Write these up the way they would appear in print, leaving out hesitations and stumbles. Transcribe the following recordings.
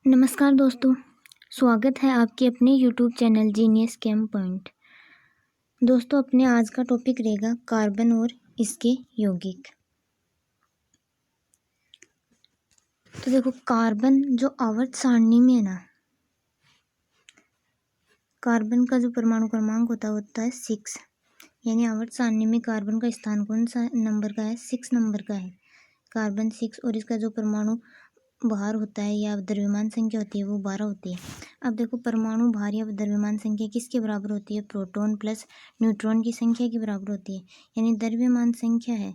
नमस्कार दोस्तों, स्वागत है आपके अपने यूट्यूब चैनल जीनियस केम पॉइंट। दोस्तों, अपने आज का टॉपिक रहेगा कार्बन और इसके यौगिक। तो देखो, कार्बन जो आवर्त सारणी में है ना, कार्बन का जो परमाणु क्रमांक होता है 6। यानी आवर्त सारणी में कार्बन का स्थान कौन सा नंबर का है? 6 नंबर का है। कार्बन 6 और इसका जो परमाणु भार होता है या द्रव्यमान संख्या होती है वो 12 होती है। अब देखो, परमाणु भार या द्रव्यमान संख्या किसके बराबर होती है? प्रोटॉन प्लस न्यूट्रॉन की संख्या के बराबर होती है। यानी द्रव्यमान संख्या है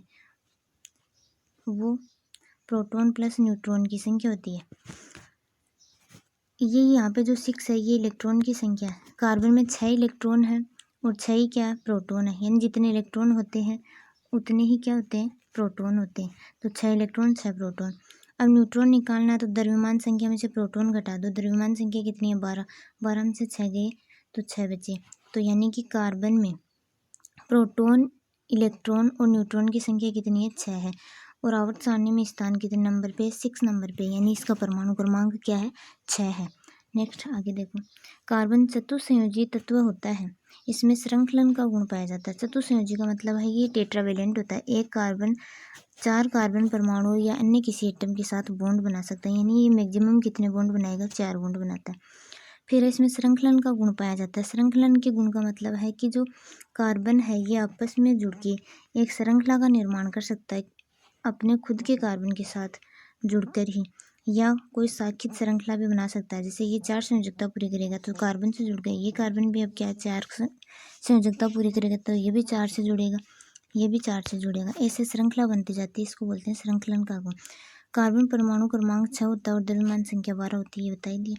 वो प्रोटॉन प्लस न्यूट्रॉन की संख्या होती है। ये यहाँ पे जो 6 है ये इलेक्ट्रॉन की संख्या है। कार्बन में 6 इलेक्ट्रॉन है और 6 ही क्या है? प्रोटॉन है। यानी जितने इलेक्ट्रॉन होते हैं उतने ही क्या होते हैं? प्रोटॉन होते हैं। तो 6 इलेक्ट्रॉन 6 प्रोटॉन। अब न्यूट्रॉन निकालना है तो द्रव्यमान संख्या में से प्रोटॉन घटा दो। द्रव्यमान संख्या कितनी है? 12। 12 में से 6 गए तो 6 बचे। तो यानी कि कार्बन में प्रोटॉन, इलेक्ट्रॉन और न्यूट्रॉन की संख्या कितनी है? 6 है। और आवर्त सारणी में स्थान कितने नंबर पे? 6 नंबर पे। यानी इसका परमाणु क्रमांक क्या है? 6 है। नेक्स्ट आगे देखो, कार्बन चतुस्संयोजी तत्व होता है। इसमें श्रृंखलन का गुण पाया जाता है। चतुस्संयोजी का मतलब है ये टेट्रावेलेंट होता है। एक कार्बन 4 कार्बन परमाणु या अन्य किसी एटम के साथ बॉन्ड बना सकता है। यानी ये मैक्सिमम कितने बॉन्ड बनाएगा? 4 बॉन्ड बनाता है। फिर इसमें श्रृंखलन का गुण पाया जाता है। श्रृंखलन के गुण का मतलब है कि जो कार्बन है ये आपस में जुड़ के एक श्रृंखला का निर्माण कर सकता है अपने खुद के कार्बन के साथ जुड़कर ही, या कोई साखित श्रृंखला भी बना सकता है। जैसे ये 4 संयोजकता पूरी करेगा तो कार्बन से जुड़ गए, ये कार्बन भी अब क्या 4 संयोजकता पूरी करेगा तो ये भी 4 से जुड़ेगा, ये भी 4 से जुड़ेगा। ऐसे श्रृंखला बनती जाती है, इसको बोलते हैं श्रृंखलन का गुण। कार्बन परमाणु क्रमांक 6 होता है और द्रव्यमान संख्या 12 होती है, ये बताई दी।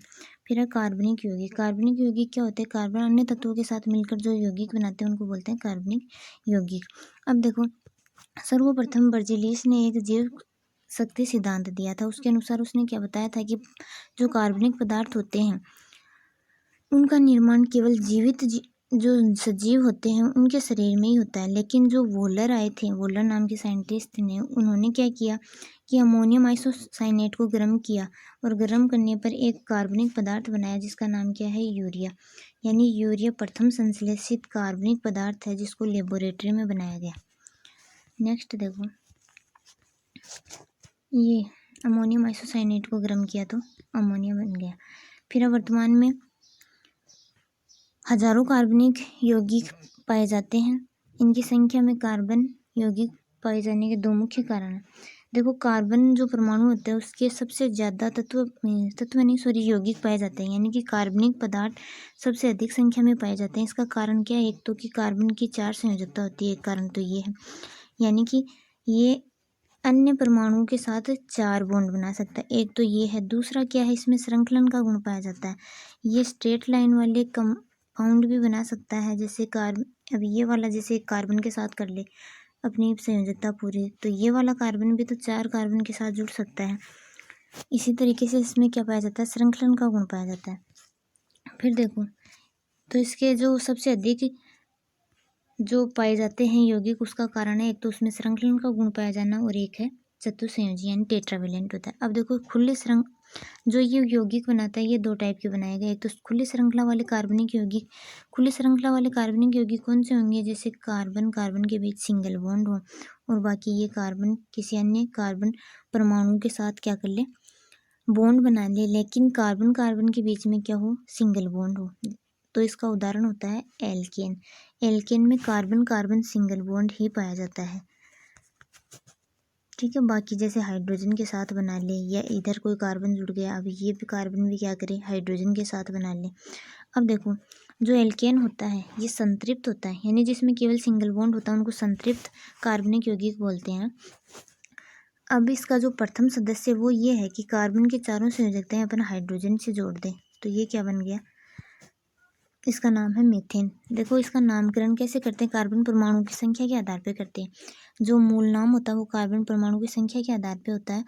फिर है कार्बनिक यौगिक। कार्बनिक यौगिक क्या होते हैं? कार्बन अन्य तत्वों के साथ मिलकर जो यौगिक बनाते हैं उनको बोलते हैं कार्बनिक यौगिक। अब देखो, सर्वप्रथम बर्जेलियस ने एक जैव शक्ति सिद्धांत दिया था। उसके अनुसार उसने क्या बताया था कि जो कार्बनिक पदार्थ होते हैं उनका निर्माण केवल जो सजीव होते हैं उनके शरीर में ही होता है। लेकिन जो वोलर आए थे, वोलर नाम के साइंटिस्ट ने, उन्होंने क्या किया कि अमोनियम आइसोसाइनेट को गर्म किया और गर्म करने पर एक कार्बनिक पदार्थ बनाया जिसका नाम क्या है? यूरिया। यानी यूरिया प्रथम संश्लेषित कार्बनिक पदार्थ है जिसको लेबोरेटरी में बनाया गया। नेक्स्ट देखो, ये अमोनियम आइसोसाइनेट को गर्म किया तो अमोनिया बन गया। फिर वर्तमान में हजारों कार्बनिक यौगिक पाए जाते हैं। इनकी संख्या में कार्बन यौगिक पाए जाने के 2 मुख्य कारण हैं। देखो, कार्बन जो परमाणु होते हैं उसके सबसे ज़्यादा यौगिक पाए जाते हैं। यानी कि कार्बनिक पदार्थ सबसे अधिक संख्या में पाए जाते हैं। इसका कारण क्या है? एक तो कि कार्बन की 4 संयोजकता होती है, एक कारण तो ये है। यानी कि ये अन्य परमाणुओं के साथ 4 बॉन्ड बना सकता है, एक तो ये है। दूसरा क्या है? इसमें श्रृंखलन का गुण पाया जाता है। ये स्ट्रेट लाइन वाले कंपाउंड भी बना सकता है। जैसे अब ये वाला जैसे कार्बन के साथ कर ले अपनी संयोजकता पूरी, तो ये वाला कार्बन भी तो 4 कार्बन के साथ जुड़ सकता है। इसी तरीके से इसमें क्या पाया जाता है? श्रृंखलन का गुण पाया जाता है। फिर देखो, तो इसके जो सबसे अधिक जो पाए जाते हैं यौगिक, उसका कारण है एक तो उसमें श्रृंखलन का गुण पाया जाना और एक है चतुस्संयोजी यानी टेट्रावेलेंट होता है। अब देखो, जो ये यौगिक बनाता है ये 2 टाइप के बनाए गए। एक तो खुली श्रृंखला वाले कार्बनिक यौगिक। खुली श्रृंखला वाले कार्बनिक यौगिक कौन से होंगे? जैसे कार्बन कार्बन के बीच सिंगल बॉन्ड हो और बाकी ये कार्बन किसी अन्य कार्बन परमाणु के साथ क्या कर ले? बॉन्ड बना ले, लेकिन कार्बन कार्बन के बीच में क्या हो? सिंगल बॉन्ड हो। तो इसका उदाहरण होता है एल्केन। एल्केन में कार्बन कार्बन सिंगल बॉन्ड ही पाया जाता है। ठीक है, बाकी जैसे हाइड्रोजन के साथ बना ले या इधर कोई कार्बन जुड़ गया, अब ये भी कार्बन भी क्या करे? हाइड्रोजन के साथ बना ले। अब देखो, जो एल्केन होता है ये संतृप्त होता है, यानी जिसमें केवल सिंगल बॉन्ड होता है उनको संतृप्त कार्बनिक यौगिक बोलते हैं। अब इसका जो प्रथम सदस्य वो ये है कि कार्बन के चारों संयोजकताएं अपन हाइड्रोजन से जोड़ दें, तो ये क्या बन गया? इसका नाम है मीथेन। देखो, इसका नामकरण कैसे करते हैं? कार्बन परमाणु की संख्या के आधार पर करते हैं। जो मूल नाम होता है वो कार्बन परमाणु की संख्या के आधार पे होता है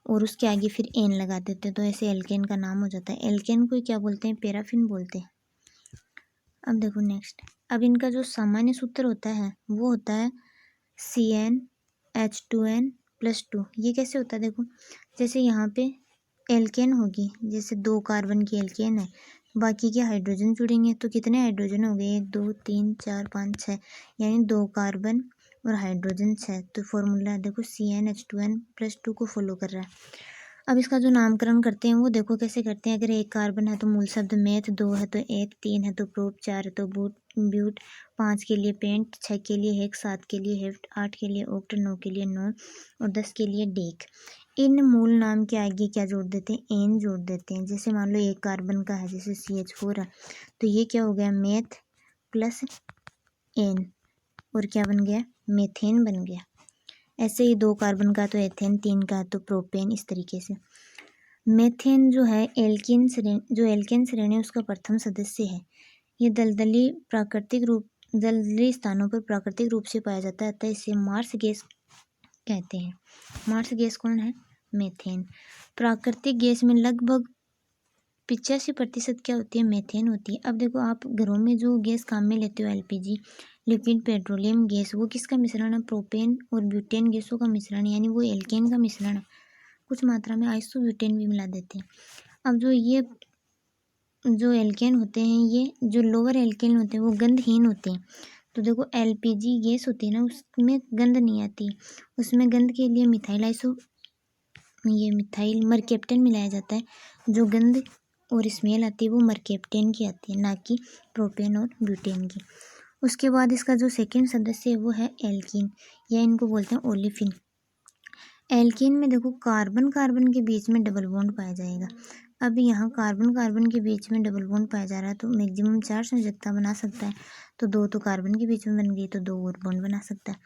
और उसके आगे फिर एन लगा देते हैं, तो ऐसे एल्केन का नाम हो जाता है। एल्केन को क्या बोलते हैं? पैराफिन बोलते हैं। अब देखो नेक्स्ट, अब इनका जो सामान्य सूत्र होता है वो होता है CnH2n+2। ये कैसे होता है? देखो, जैसे यहाँ पे एल्केन होगी, जैसे 2 कार्बन की एल्केन है, बाकी के हाइड्रोजन जुड़ेंगे तो कितने हाइड्रोजन हो गए, 1 2 3 4 5 6, यानी 2 कार्बन और हाइड्रोजन 6। तो फॉर्मूला देखो CnH2n+2 को फॉलो कर रहा है। अब इसका जो नामकरण करते हैं वो देखो कैसे करते हैं। अगर 1 कार्बन है तो मूल शब्द मेथ, 2 है तो एथ, 3 है तो प्रोप, 4 है तो ब्यूट, 5 के लिए पेंट, 6 के लिए हेक्स, 7 के लिए हेफ्ट, 8 के लिए ऑक्ट, 9 के लिए नॉन और 10 के लिए डेक। इन मूल नाम के आगे क्या जोड़ देते हैं, एन जोड़ देते हैं। जैसे मान लो 1 कार्बन का है, जैसे CH4 है, तो ये क्या हो गया, मेथ प्लस एन, और क्या बन गया, मेथेन बन गया। ऐसे ही 2 कार्बन का तो एथेन, 3 का तो प्रोपेन, इस तरीके से। मेथेन जो है एल्केन श्रेणी है उसका प्रथम सदस्य है। ये दलदली स्थानों पर प्राकृतिक रूप से पाया जाता है, अतः इसे मार्स गैस कहते हैं। मार्स गैस कौन है, मेथेन। प्राकृतिक गैस में लगभग 85% क्या होती है, मेथेन होती है। अब देखो आप घरों में जो गैस काम में लेते हो, LPG लिक्विड पेट्रोलियम गैस, वो किसका मिश्रण है, प्रोपेन और ब्यूटेन गैसों का मिश्रण, यानी वो एल्केन का मिश्रण है। कुछ मात्रा में आइसोब्यूटेन भी मिला देते हैं। अब जो एल्केन होते हैं, ये जो लोअर एल्केन होते हैं वो गंधहीन होते हैं। तो देखो LPG गैस होती है ना, उसमें गंध नहीं आती, उसमें गंध के लिए मिथाइल मरकेप्टेन मिलाया जाता है। जो गंध और स्मेल आती है वो मरकेप्टेन की आती है, ना कि प्रोपेन और ब्यूटेन की। उसके बाद इसका जो सेकंड सदस्य है वो है एल्कीन, या इनको बोलते हैं ओलिफिन। एल्कीन में देखो कार्बन कार्बन के बीच में डबल बॉन्ड पाया जाएगा। अब यहाँ कार्बन कार्बन के बीच में डबल बॉन्ड पाया जा रहा है, तो मैक्सिमम 4 संयोजकता बना सकता है। तो 2 तो कार्बन के बीच में बन गई, तो 2 और बॉन्ड बना सकता है।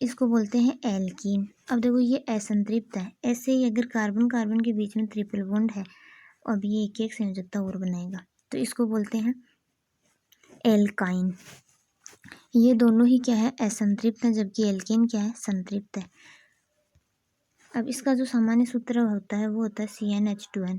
इसको बोलते हैं एल्कीन। अब देखो ये असंतृप्त है। ऐसे ही अगर कार्बन कार्बन के बीच में ट्रिपल बॉन्ड है, अब ये एक एक संयोजकता और बनाएगा, तो इसको बोलते हैं एल्काइन। ये दोनों ही क्या है, असंतृप्त है, जबकि एल्केन क्या है, संतृप्त है। अब इसका जो सामान्य सूत्र होता है वो होता है CnH2n।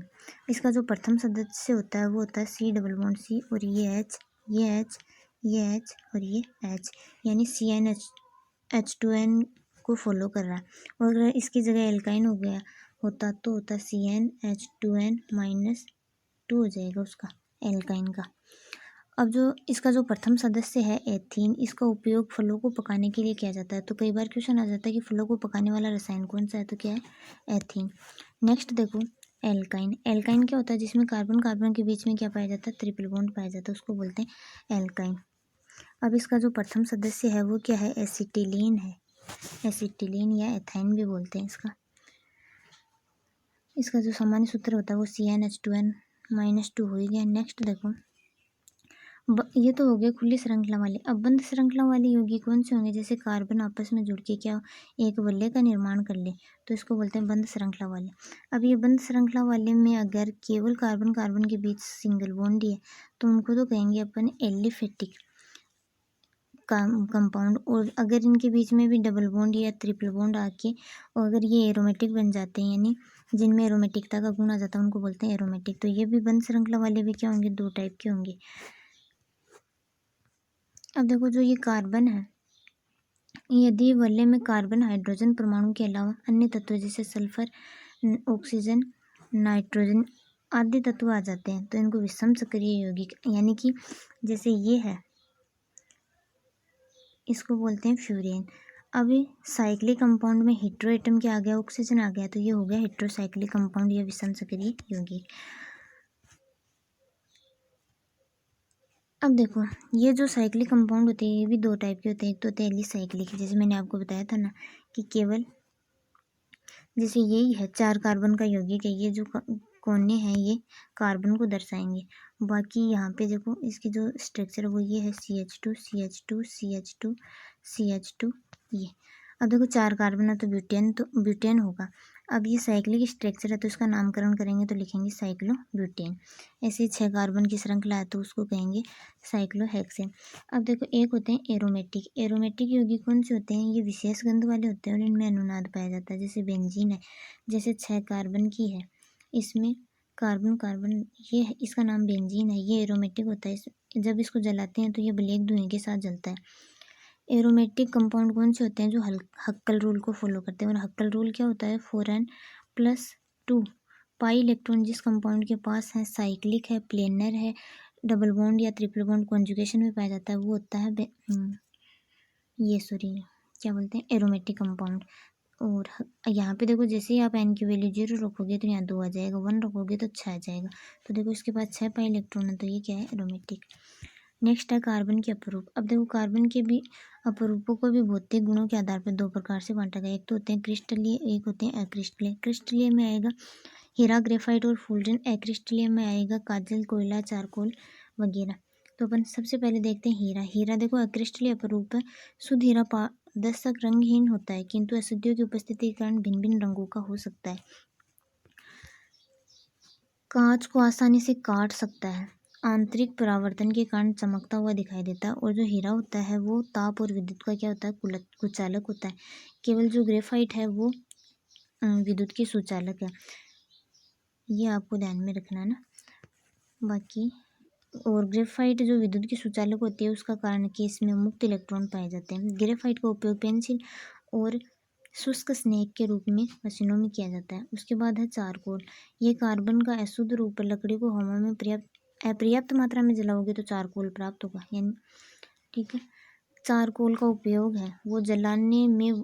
इसका जो प्रथम सदस्य होता है वो होता है C डबल बॉन्ड C, और ये H, ये H, ये H और ये H, यानी CnH2n को फॉलो कर रहा है। और अगर इसकी जगह एल्काइन हो गया होता तो होता CnH2n-2 हो जाएगा उसका, एल्काइन का। अब जो इसका जो प्रथम सदस्य है एथीन, इसका उपयोग फलों को पकाने के लिए किया जाता है। तो कई बार क्वेश्चन आ जाता है कि फलों को पकाने वाला रसायन कौन सा है, तो क्या है, एथीन। नेक्स्ट देखो एल्काइन। एल्काइन क्या होता है, जिसमें कार्बन कार्बन के बीच में क्या पाया जाता है, ट्रिपल बॉन्ड पाया जाता है, उसको बोलते हैं एल्काइन। अब इसका जो प्रथम सदस्य है वो क्या है, एसिटिलीन है। एसिटिलीन या एथाइन भी बोलते हैं इसका। इसका जो सामान्य सूत्र होता है वो CnH2n-2 हो ही गया। नेक्स्ट देखो ये तो हो गए खुली श्रृंखला वाले। अब बंद श्रृंखला वाले यौगिक कौन से होंगे, जैसे कार्बन आपस में जुड़ के क्या एक वलय का निर्माण कर ले, तो इसको बोलते हैं बंद श्रृंखला वाले। अब ये बंद श्रृंखला वाले में अगर केवल कार्बन कार्बन के बीच सिंगल बॉन्ड ही है, तो उनको तो कहेंगे अपन एलिफेटिक कंपाउंड। और अगर इनके बीच में भी डबल बॉन्ड या ट्रिपल बॉन्ड आके और अगर ये एरोमेटिक बन जाते हैं, यानी जिनमें एरोमेटिकता का गुण आ जाता है, उनको बोलते हैं एरोमेटिक। तो ये भी बंद श्रृंखला वाले भी क्या होंगे, 2 टाइप के होंगे। अब देखो जो ये कार्बन है, यदि वलय में कार्बन हाइड्रोजन परमाणु के अलावा अन्य तत्व जैसे सल्फर, ऑक्सीजन, नाइट्रोजन आदि तत्व आ जाते हैं, तो इनको विषम सक्रिय यौगिक, यानी कि जैसे ये है, इसको बोलते हैं फ्यूरेन। अभी साइक्लिक कंपाउंड में हेटेरो एटम क्या आ गया, ऑक्सीजन आ गया, तो ये हो गया हेटेरोसाइक्लिक कंपाउंड या विषम सक्रिय यौगिक। अब देखो ये जो साइक्लिक कंपाउंड होते हैं ये भी 2 टाइप के होते हैं। एक तो होते हैं एलिसाइक्लिक, जैसे मैंने आपको बताया था ना कि केवल जैसे यही है 4 कार्बन का यौगिक है, ये जो कोने हैं ये कार्बन को दर्शाएंगे। बाकी यहाँ पे देखो इसकी जो स्ट्रक्चर है वो ये है CH2 CH2 CH2 CH2 ये। अब देखो 4 कार्बन है तो ब्यूटेन होगा। अब ये साइक्लिक स्ट्रक्चर है तो इसका नामकरण करेंगे तो लिखेंगे साइक्लोब्यूटेन। ऐसे 6 कार्बन की श्रृंखला है तो उसको कहेंगे साइक्लोहेक्सेन। अब देखो एक होते हैं एरोमेटिक। एरोमेटिक यौगिक कौन से होते हैं, ये विशेष गंध वाले होते हैं और इनमें अनुनाद पाया जाता है। जैसे बेंजीन है, जैसे 6 कार्बन की है, इसमें कार्बन कार्बन ये है, इसका नाम बेंजीन है, ये एरोमेटिक होता है। जब इसको जलाते हैं तो ये ब्लैक धुएं के साथ जलता है। एरोमेटिक कंपाउंड कौन से होते हैं, जो हक्कल रूल को फॉलो करते हैं। और हक्कल रूल क्या होता है, 4n+2 पाई इलेक्ट्रॉन जिस कंपाउंड के पास है साइक्लिक है, प्लेनर है, डबल बॉन्ड या ट्रिपल बॉन्ड कॉन्जुगेशन में पाया जाता है, वो होता है ये सॉरी क्या बोलते हैं, एरोमेटिक कंपाउंड। और यहाँ पे देखो जैसे ही आप एन की वैल्यू 0 रखोगे तो यहाँ 2 आ जाएगा, 1 रखोगे तो 6 आ जाएगा। तो देखो इसके पास 6 पाई इलेक्ट्रॉन है, तो ये क्या है, एरोमेटिक। नेक्स्ट है कार्बन के अपरूप। अब देखो कार्बन के भी अपरूपों को भी भौतिक गुणों के आधार पर 2 प्रकार से बांटा गया। एक तो होते हैं क्रिस्टलीय, एक होते हैं अक्रिस्टलीय। क्रिस्टलीय में आएगा हीरा, ग्रेफाइट और फुलरेन। अक्रिस्टलीय में आएगा काजल, कोयला, चारकोल वगैरह। तो अपन सबसे पहले देखते हैं हीरा। हीरा देखो अक्रिस्टलीय अपरूप है। शुद्ध हीरा पारदर्शक रंगहीन होता है, किंतु अशुद्धियों की उपस्थिति के कारण भिन्न भिन्न रंगों का हो सकता है। कांच को आसानी से काट सकता है, आंतरिक परावर्तन के कारण चमकता हुआ दिखाई देता है। और जो हीरा होता है वो ताप और विद्युत का क्या होता है, कुचालक होता है। केवल जो ग्रेफाइट है वो विद्युत की सुचालक है। ये आपको ध्यान में रखना है ना। बाकी और ग्रेफाइट जो विद्युत की सुचालक होती है उसका कारण कि इसमें मुक्त इलेक्ट्रॉन पाए जाते हैं। ग्रेफाइट का उपयोग पेंसिल और शुष्क स्नेक के रूप में मशीनों में किया जाता है। उसके बाद है चारकोल। ये कार्बन का अशुद्ध रूप है। लकड़ी को हवा में अपर्याप्त मात्रा में जलाओगे तो चारकोल प्राप्त होगा, यानी ठीक है। चारकोल का उपयोग है वो जलाने में,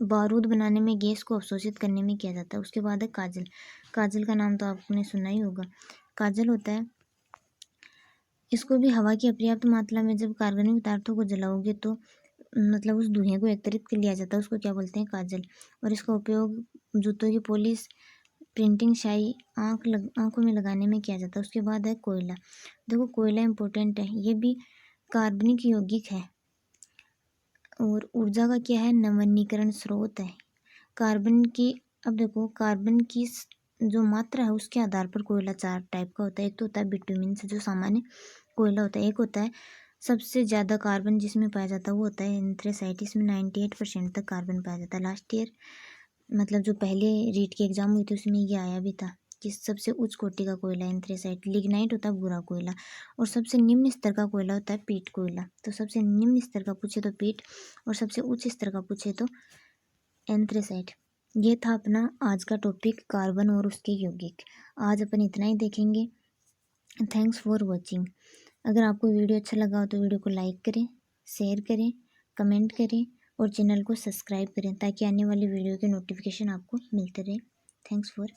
बारूद बनाने में, गैस को अवशोषित करने में किया जाता है। उसके बाद है काजल। काजल का नाम तो आपने सुना ही होगा। काजल होता है, इसको भी हवा की अपर्याप्त मात्रा में जब कार्बनिक पदार्थों को जलाओगे तो मतलब उस धुएं को एकत्रित कर लिया जाता है, उसको क्या बोलते हैं, काजल। और इसका उपयोग जूतों की पॉलिश, प्रिंटिंग, स्याही, आँखों में लगाने में किया जाता है। उसके बाद है कोयला। देखो कोयला इम्पोर्टेंट है, ये भी कार्बनिक यौगिक है और ऊर्जा का क्या है, नवीनीकरण स्रोत है। कार्बन की, अब देखो कार्बन की जो मात्रा है उसके आधार पर कोयला 4 टाइप का होता है। एक तो होता है बिटुमिन से जो सामान्य कोयला होता है। एक होता है सबसे ज़्यादा कार्बन जिसमें पाया जाता है वो होता है एंथ्रेसाइट। इसमें 98% तक कार्बन पाया जाता है। लास्ट ईयर मतलब जो पहले रीट की एग्जाम हुई थी उसमें ये आया भी था कि सबसे उच्च कोटि का कोयला एंथ्रेसाइट। लिग्नाइट होता है बुरा कोयला। और सबसे निम्न स्तर का कोयला होता है पीट कोयला। तो सबसे निम्न स्तर का पूछे तो पीट, और सबसे उच्च स्तर का पूछे तो एंथ्रेसाइट। ये था अपना आज का टॉपिक कार्बन और उसके यौगिक। आज अपन इतना ही देखेंगे। Thanks for watching. अगर आपको वीडियो अच्छा लगा हो तो वीडियो को लाइक करें, शेयर करें, कमेंट करें और चैनल को सब्सक्राइब करें ताकि आने वाली वीडियो के नोटिफिकेशन आपको मिलते रहे। Thanks for